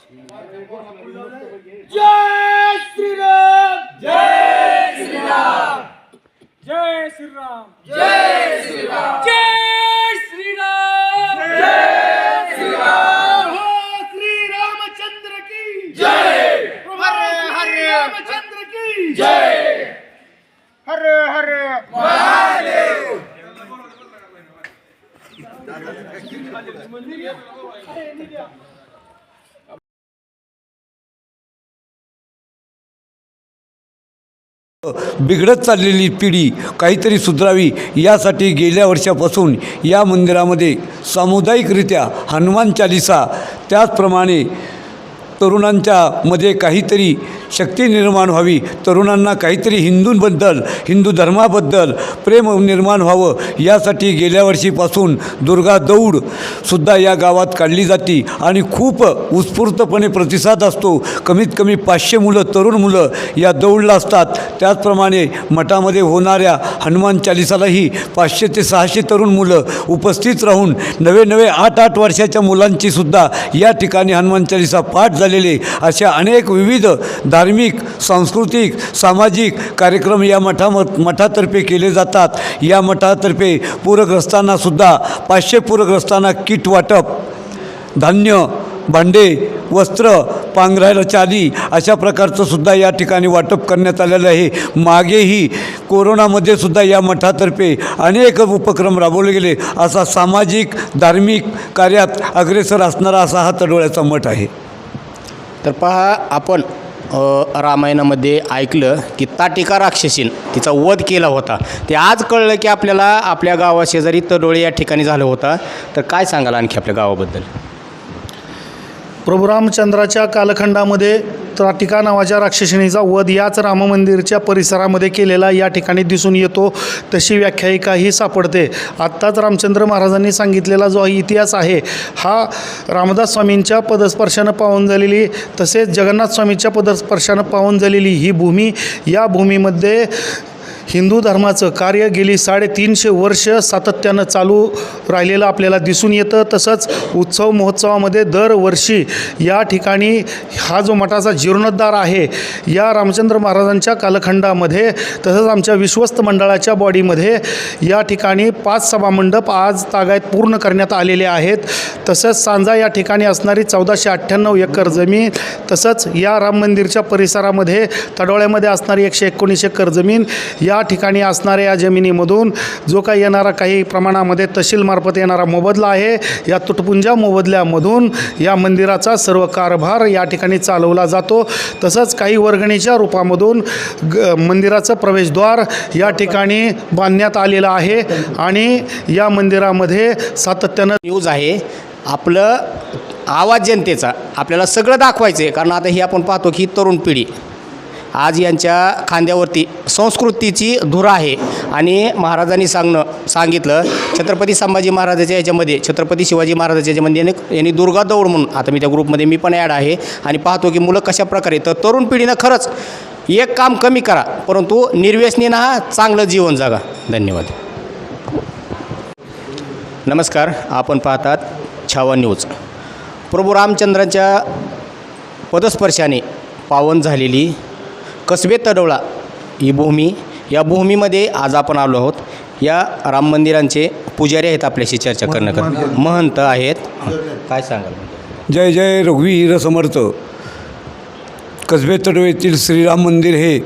जय श्रीराम जय श्रीराम जय श्रीराम जय श्रीराम जय श्रीराम जय श्रीराम श्री रामचंद्र की जय हर हर रामचंद्र की जय हर हर महादेव बिघडत चाललेली पिढी काहीतरी सुधारावी यासाठी गेल्या वर्षापासून या मंदिरामध्ये सामुदायिकरित्या हनुमान चालिसा त्याचप्रमाणे तरुणांच्या मध्ये काहीतरी शक्ती निर्माण व्हावी, तरुणांना काहीतरी हिंदू धर्माबद्दल प्रेम निर्माण व्हावं यासाठी गेल्या वर्षीपासून दुर्गा दौडसुद्धा या गावात काढली जाते आणि खूप उत्स्फूर्तपणे प्रतिसाद असतो. कमीत कमी 500 मुलं तरुण मुलं या दौडला असतात. त्याचप्रमाणे मठामध्ये होणाऱ्या हनुमान चालिसालाही 500 ते 600 तरुण मुलं उपस्थित राहून नवे 8 वर्षाच्या मुलांचीसुद्धा या ठिकाणी हनुमान चालिसा पाठ झालेले अशा अनेक विविध धार्मिक, सांस्कृतिक, सामाजिक कार्यक्रम या मठातर्फे केले जातात. या मठातर्फे पूरग्रस्तांनासुद्धा 500 पूरग्रस्तांना किट वाटप, धान्य, भांडे, वस्त्र, पांघरायला चाली अशा प्रकारचं सुद्धा या ठिकाणी वाटप करण्यात आलेलं आहे. मागेही कोरोनामध्ये सुद्धा या मठातर्फे अनेक उपक्रम राबवले गेले. असा सामाजिक धार्मिक कार्यात अग्रेसर असणारा असा हा तडोळ्याचा मठ आहे. तर पहा, आपण रामायणामध्ये ऐकलं की ताटिका राक्षसीन तिचा वध केला होता. ते आज कळलं की आपल्याला आपल्या गावाशेजारी तडोळे या ठिकाणी झालं होता. तर काय सांगाल आणखी आपल्या गावाबद्दल? प्रभू रामचंद्राच्या कालखंडामध्ये ताटिका नावाच्या राक्षसिणीचा वध याच राममंदिरच्या परिसरामध्ये केलेला या ठिकाणी दिसून येतो. तशी व्याख्यायिकाही सापडते. आत्ताच रामचंद्र महाराजांनी सांगितलेला जो इतिहास आहे हा रामदास स्वामींच्या पदस्पर्शानं पावन झालेली, तसेच जगन्नाथ स्वामींच्या पदस्पर्शानं पावन झालेली ही भूमी, या भूमीमध्ये हिंदू धर्माचं कार्य गेली 350 वर्ष सातत्यानं चालू राहिलेलं आपल्याला दिसून येतं. तसंच उत्सव महोत्सवामध्ये दरवर्षी या ठिकाणी हा जो मठाचा जीर्णोद्धार आहे या रामचंद्र महाराजांच्या कालखंडामध्ये, तसंच आमच्या विश्वस्त मंडळाच्या बॉडीमध्ये या ठिकाणी 5 सभामंडप आज तागायत पूर्ण करण्यात आलेले आहेत. तसंच सांजा या ठिकाणी असणारी 1498 एकर जमीन, तसंच या राम मंदिरच्या परिसरामध्ये तडोळ्यामध्ये असणारी 119 एकर जमीन, या ठिकाणी असणाऱ्या या जमिनीमधून जो काही येणारा काही प्रमाणामध्ये तहसीलमार्फत येणारा मोबदला आहे, या तुटपुंजा मोबदल्यामधून या मंदिराचा सर्व कारभार या ठिकाणी चालवला जातो. तसंच काही वर्गणीच्या रूपामधून मंदिराचं प्रवेशद्वार या ठिकाणी बांधण्यात आलेलं आहे आणि या मंदिरामध्ये सातत्यानं न्यूज आहे. आपलं आवाज जनतेचा आपल्याला सगळं दाखवायचं आहे. कारण आता ही आपण पाहतो की तरुण पिढी आज यांच्या खांद्यावरती संस्कृतीची धुरा आहे. आणि महाराजांनी सांगितलं छत्रपती संभाजी महाराजाच्या याच्यामध्ये, छत्रपती शिवाजी महाराजाच्या याच्यामध्ये यांनी दुर्गा दौड म्हणून, आता मी त्या ग्रुपमध्ये मी पण ॲड आहे आणि पाहतो की मुलं कशा प्रकारे. तर तरुण पिढीनं खरंच एक काम कमी करा, परंतु निर्व्यसनीनं हा चांगलं जीवन जगा. धन्यवाद. नमस्कार, आपण पाहतात छावा न्यूज. प्रभू रामचंद्रांच्या पदस्पर्शाने पावन झालेली कसबे तडोळा ही भूमी, या भूमीमध्ये आज आपण आलो आहोत. या राम मंदिरांचे पुजारी आहेत आपल्याशी चर्चा करण्याकरता, महंत आहेत. काय सांगाल? जय जय रघुवीर समर्थ. कसबे तडोळ्यातील श्रीराम मंदिर हे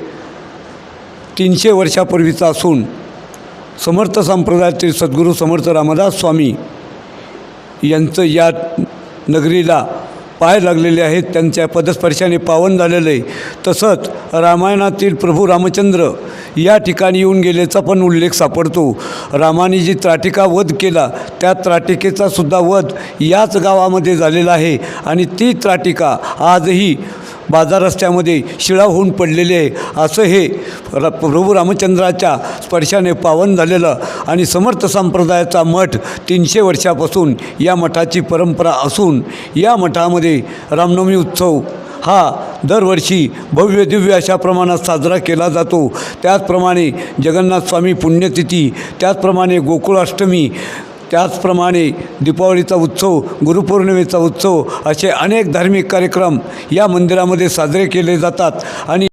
300 वर्षापूर्वीचं असून समर्थ संप्रदायातील सद्गुरू समर्थ रामदास स्वामी यांचं या नगरीला पाय लागलेले आहेत. त्यांच्या पदस्पर्शाने पावन झालेलं आहे. तसंच रामायणातील प्रभू रामचंद्र या ठिकाणी येऊन गेल्याचा पण उल्लेख सापडतो. रामाने जी त्राटिका वध केला त्या त्राटिकेचा सुद्धा वध याच गावामध्ये झालेला आहे आणि ती त्राटिका आजही बाजार रस्त्यामध्ये शिळा होऊन पडलेले आहे. असं हे प्रभू रामचंद्राच्या स्पर्शाने पावन झालेलं आणि समर्थ संप्रदायाचा मठ 300 वर्षापासून या मठाची परंपरा असून या मठामध्ये रामनवमी उत्सव हा दरवर्षी भव्य दिव्य अशा प्रमाणात साजरा केला जातो. त्याचप्रमाणे जगन्नाथ स्वामी पुण्यतिथी, त्याचप्रमाणे गोकुळाष्टमी, त्याचप्रमाणे दीपावलीचा उत्सव, गुरुपौर्णिमेचा उत्सव असे अनेक धार्मिक कार्यक्रम या मंदिरामध्ये साजरे केले जातात आणि